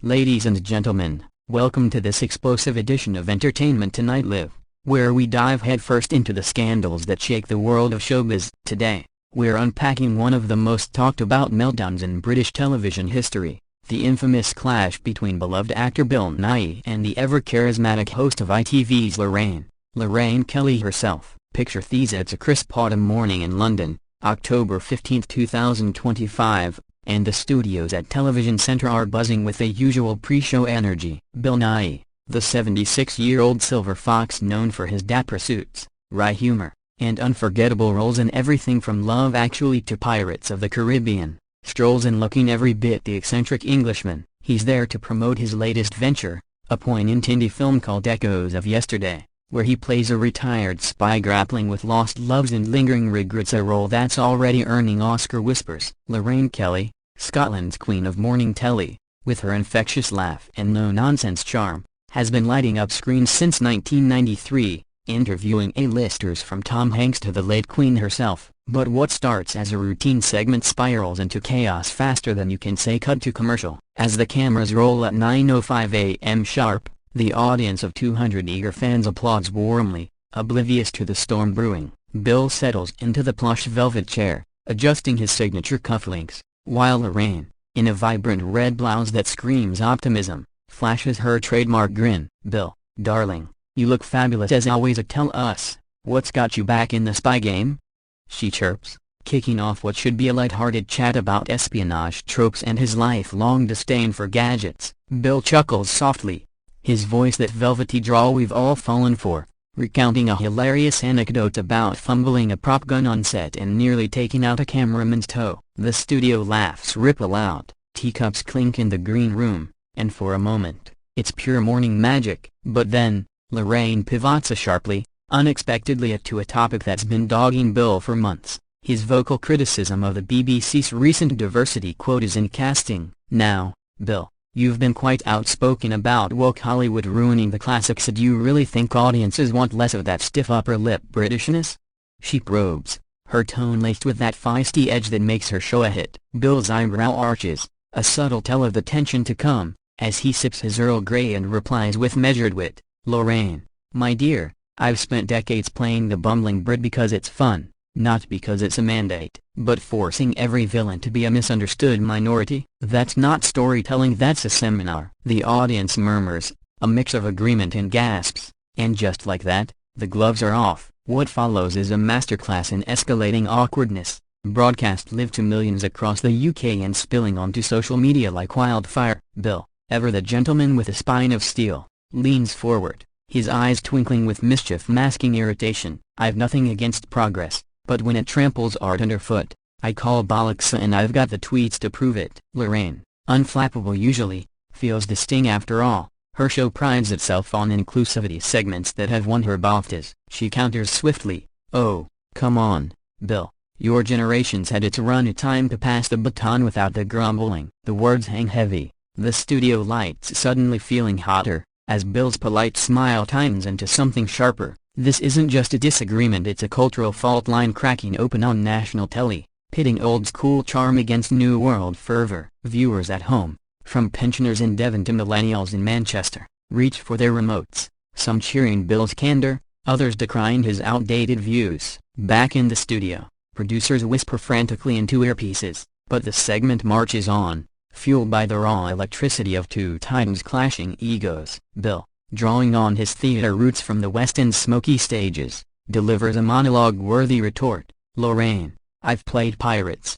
Ladies and gentlemen, welcome to this explosive edition of Entertainment Tonight Live, where we dive headfirst into the scandals that shake the world of showbiz. Today, we're unpacking one of the most talked about meltdowns in British television history, the infamous clash between beloved actor Bill Nighy and the ever-charismatic host of ITV's Lorraine Kelly herself. Picture these: it's a crisp autumn morning in London, October 15, 2025. And the studios at Television Centre are buzzing with the usual pre-show energy. Bill Nighy, the 76-year-old silver fox known for his dapper suits, wry humor, and unforgettable roles in everything from Love Actually to Pirates of the Caribbean, strolls in looking every bit the eccentric Englishman. He's there to promote his latest venture, a poignant indie film called Echoes of Yesterday, where he plays a retired spy grappling with lost loves and lingering regrets, a role that's already earning Oscar whispers. Lorraine Kelly, Scotland's queen of morning telly, with her infectious laugh and no-nonsense charm, has been lighting up screens since 1993, interviewing A-listers from Tom Hanks to the late Queen herself. But what starts as a routine segment spirals into chaos faster than you can say cut to commercial. As the cameras roll at 9:05 a.m. sharp, the audience of 200 eager fans applauds warmly, oblivious to the storm brewing. Bill settles into the plush velvet chair, adjusting his signature cufflinks, while Lorraine, in a vibrant red blouse that screams optimism, flashes her trademark grin. "Bill, darling, you look fabulous as always. Tell us, what's got you back in the spy game?" she chirps, kicking off what should be a light-hearted chat about espionage tropes and his lifelong disdain for gadgets. Bill chuckles softly, his voice that velvety drawl we've all fallen for, recounting a hilarious anecdote about fumbling a prop gun on set and nearly taking out a cameraman's toe. The studio laughs ripple out, teacups clink in the green room, and for a moment, it's pure morning magic. But then, Lorraine pivots sharply, unexpectedly to a topic that's been dogging Bill for months: his vocal criticism of the BBC's recent diversity quotas in casting. "Now, Bill, you've been quite outspoken about woke Hollywood ruining the classics. Do you really think audiences want less of that stiff upper lip Britishness?" she probes, her tone laced with that feisty edge that makes her show a hit. Bill's eyebrow arches, a subtle tell of the tension to come, as he sips his Earl Grey and replies with measured wit, "Lorraine, my dear, I've spent decades playing the bumbling Brit because it's fun, not because it's a mandate. But forcing every villain to be a misunderstood minority? That's not storytelling, that's a seminar." The audience murmurs, a mix of agreement and gasps, and just like that, the gloves are off. What follows is a masterclass in escalating awkwardness, broadcast live to millions across the UK and spilling onto social media like wildfire. Bill, ever the gentleman with a spine of steel, leans forward, his eyes twinkling with mischief masking irritation. "I've nothing against progress, but when it tramples art underfoot, I call bollocks, and I've got the tweets to prove it." Lorraine, unflappable usually, feels the sting after all. Her show prides itself on inclusivity segments that have won her BAFTAs. She counters swiftly, "Oh, come on, Bill, your generation's had its run. It's time to pass the baton without the grumbling." The words hang heavy, the studio lights suddenly feeling hotter, as Bill's polite smile tightens into something sharper. This isn't just a disagreement, it's a cultural fault line cracking open on national telly, pitting old-school charm against new world fervor. Viewers at home, from pensioners in Devon to millennials in Manchester, reach for their remotes, some cheering Bill's candor, others decrying his outdated views. Back in the studio, producers whisper frantically into earpieces, but the segment marches on, fueled by the raw electricity of two titans' clashing egos. Bill, drawing on his theater roots from the West End's smoky stages, delivers a monologue-worthy retort. "Lorraine, I've played pirates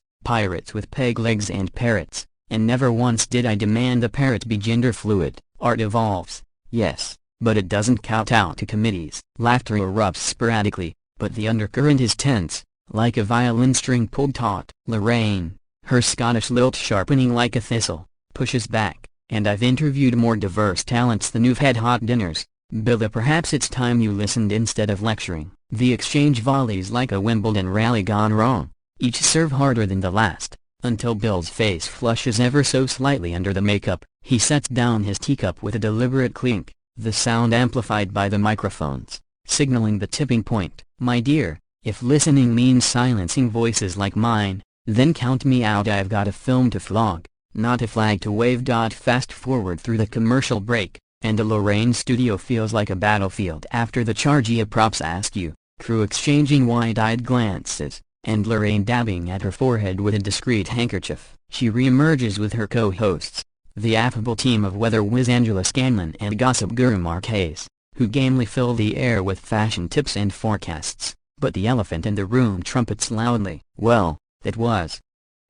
with peg legs and parrots, and never once did I demand the parrot be gender fluid. Art evolves, yes, but it doesn't kowtow to committees." Laughter erupts sporadically, but the undercurrent is tense, like a violin string pulled taut. Lorraine, her Scottish lilt sharpening like a thistle, pushes back, "And I've interviewed more diverse talents than you've had hot dinners, Bill. Perhaps it's time you listened instead of lecturing." The exchange volleys like a Wimbledon rally gone wrong, each serve harder than the last, until Bill's face flushes ever so slightly under the makeup. He sets down his teacup with a deliberate clink, the sound amplified by the microphones, signaling the tipping point. "My dear, if listening means silencing voices like mine, then count me out. I've got a film to flog." Not a flag to wave. Fast forward through the commercial break, and the Lorraine studio feels like a battlefield after the Chargia props ask you, crew exchanging wide-eyed glances, and Lorraine dabbing at her forehead with a discreet handkerchief. She re-emerges with her co-hosts, the affable team of weather whiz Angela Scanlon and gossip guru Mark Hayes, who gamely fill the air with fashion tips and forecasts, but the elephant in the room trumpets loudly. Well, that was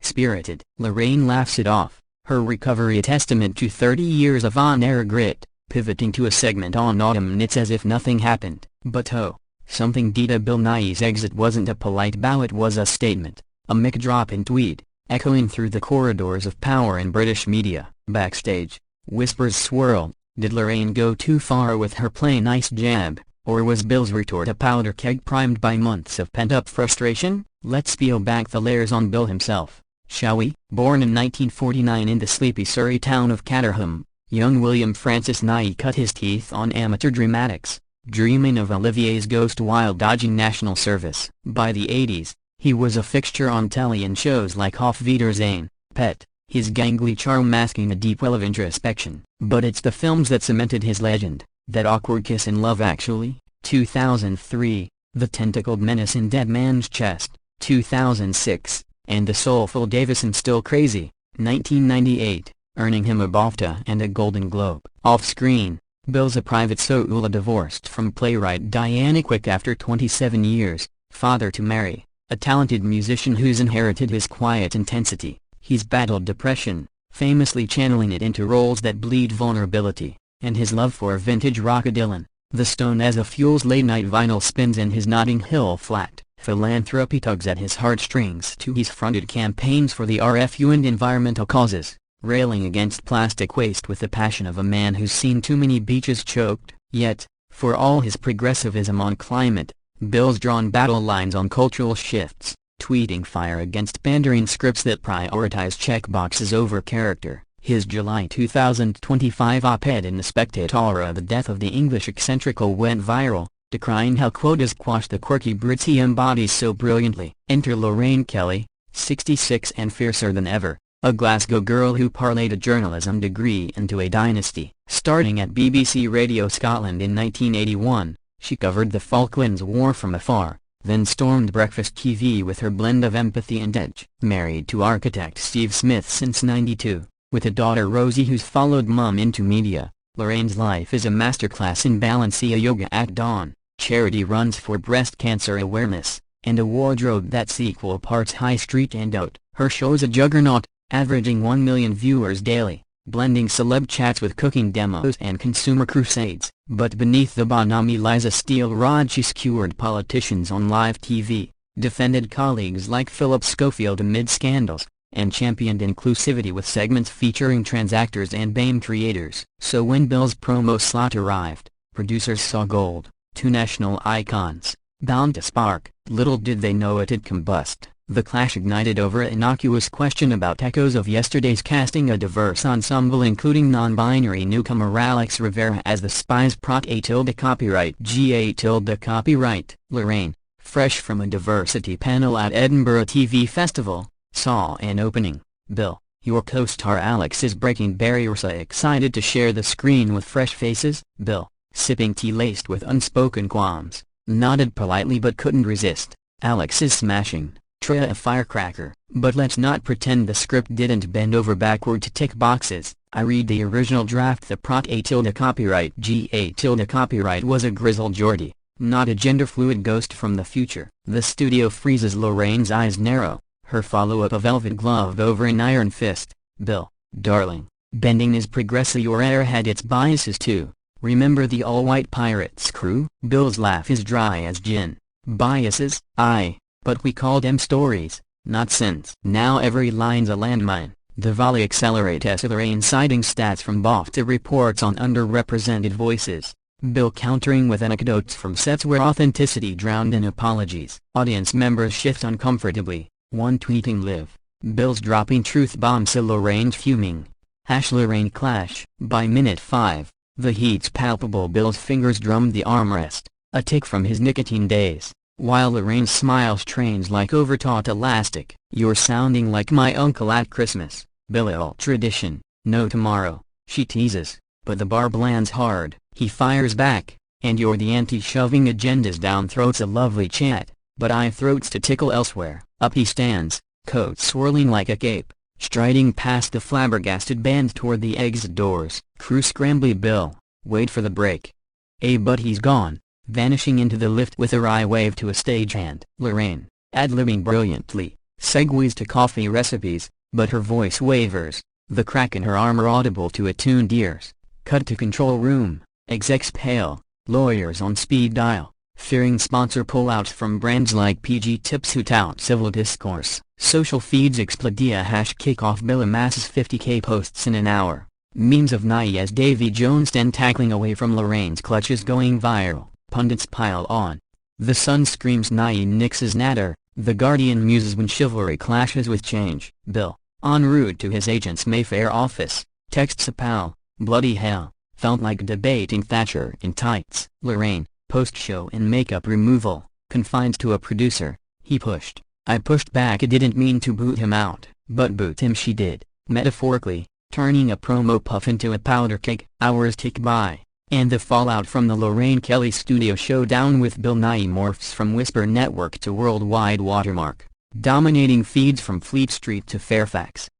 spirited. Lorraine laughs it off, her recovery a testament to 30 years of on-air grit, pivoting to a segment on autumn knits as if nothing happened. But oh, something did. Bill Nighy's exit wasn't a polite bow, it was a statement, a mic drop in tweed, echoing through the corridors of power in British media. Backstage, whispers swirl. Did Lorraine go too far with her play nice jab, or was Bill's retort a powder keg primed by months of pent-up frustration? Let's peel back the layers on Bill himself, shall we? Born in 1949 in the sleepy Surrey town of Caterham, young William Francis Nighy cut his teeth on amateur dramatics, dreaming of Olivier's ghost while dodging national service. By the 80s, he was a fixture on telly in shows like Auf Wiedersehen, Pet, his gangly charm masking a deep well of introspection. But it's the films that cemented his legend. That awkward kiss in Love Actually, 2003, The Tentacled Menace in Dead Man's Chest, 2006, and the soulful Davison Still Crazy, 1998, earning him a BAFTA and a Golden Globe. Off-screen, Bill's a private soul divorced from playwright Diana Quick after 27 years, father to Mary, a talented musician who's inherited his quiet intensity. He's battled depression, famously channeling it into roles that bleed vulnerability, and his love for vintage rockabilly, the Stone as a fuel's late-night vinyl spins in his Notting Hill flat. Philanthropy tugs at his heartstrings too. He's fronted campaigns for the RFU and environmental causes, railing against plastic waste with the passion of a man who's seen too many beaches choked. Yet, for all his progressivism on climate, Bill's drawn battle lines on cultural shifts, tweeting fire against pandering scripts that prioritize checkboxes over character. His July 2025 op-ed in The Spectator, The Death of the English Eccentrical, went viral, decrying how quotas quash the quirky Brits he embodies so brilliantly. Enter Lorraine Kelly, 66 and fiercer than ever, a Glasgow girl who parlayed a journalism degree into a dynasty. Starting at BBC Radio Scotland in 1981, she covered the Falklands War from afar, then stormed breakfast TV with her blend of empathy and edge. Married to architect Steve Smith since '92, with a daughter Rosie who's followed mum into media, Lorraine's life is a masterclass in Balancia Yoga at Dawn, charity runs for breast cancer awareness, and a wardrobe that's equal parts high street and out. Her show's a juggernaut, averaging 1 million viewers daily, blending celeb chats with cooking demos and consumer crusades. But beneath the bonhomie lies a steel rod. She skewered politicians on live TV, defended colleagues like Philip Schofield amid scandals, and championed inclusivity with segments featuring trans actors and BAME creators. So when Bill's promo slot arrived, producers saw gold, two national icons, bound to spark. Little did they know it'd combust. The clash ignited over an innocuous question about echoes of yesterday's casting, a diverse ensemble including non-binary newcomer Alex Rivera as the Spies Prot A tilde copyright GA tilde copyright. Lorraine, fresh from a diversity panel at Edinburgh TV Festival, saw an opening. Bill, your co-star Alex is breaking barriers, excited to share the screen with fresh faces. Bill, sipping tea laced with unspoken qualms, nodded politely but couldn't resist. Alex is smashing. Try a firecracker. But let's not pretend the script didn't bend over backward to tick boxes. I read the original draft. The Prot A tilde copyright GA tilde copyright was a grizzled Geordie, not a gender-fluid ghost from the future. The studio freezes. Lorraine's eyes narrow, her follow-up a velvet glove over an iron fist. Bill, darling, bending is progressive. Your era had its biases too. Remember the all-white Pirates crew? Bill's laugh is dry as gin. Biases? Aye. But we call them stories, not sins. Now every line's a landmine. The volley accelerates. Lorraine citing stats from BAFTA reports on underrepresented voices. Bill countering with anecdotes from sets where authenticity drowned in apologies. Audience members shift uncomfortably, one tweeting live. Bill's dropping truth bombs. Lorraine fuming. #Lorraine clash. By minute 5, the heat's palpable. Bill's fingers drummed the armrest, a tick from his nicotine days, while Lorraine smiles trains like overtaut elastic. You're sounding like my uncle at Christmas. Bill tradition, no tomorrow, she teases, but the barb lands hard. He fires back, and you're the anti-shoving agendas down throats. A lovely chat, but I have throats to tickle elsewhere. Up he stands, coat swirling like a cape, striding past the flabbergasted band toward the exit doors. Crew scrambly. Bill, wait for the break. But he's gone, vanishing into the lift with a wry wave to a stagehand. Lorraine, ad-libbing brilliantly, segues to coffee recipes, but her voice wavers, the crack in her armor audible to attuned ears. Cut to control room, execs pale, lawyers on speed dial, fearing sponsor pullouts from brands like PG Tips who tout civil discourse. Social feeds explodia. #kickoff. Bill amasses 50K posts in an hour. Memes of Nighy as Davy Jones tackling away from Lorraine's clutches going viral. Pundits pile on. The Sun screams Nighy nixes Natter. The Guardian muses when chivalry clashes with change. Bill, en route to his agent's Mayfair office, texts a pal, bloody hell, felt like debating Thatcher in tights. Lorraine, post-show and makeup removal, confined to a producer. He pushed. I pushed back. I didn't mean to boot him out, but boot him she did, metaphorically, turning a promo puff into a powder keg. Hours tick by, and the fallout from the Lorraine Kelly studio showdown with Bill Nighy morphs from Whisper Network to worldwide watermark, dominating feeds from Fleet Street to Fairfax.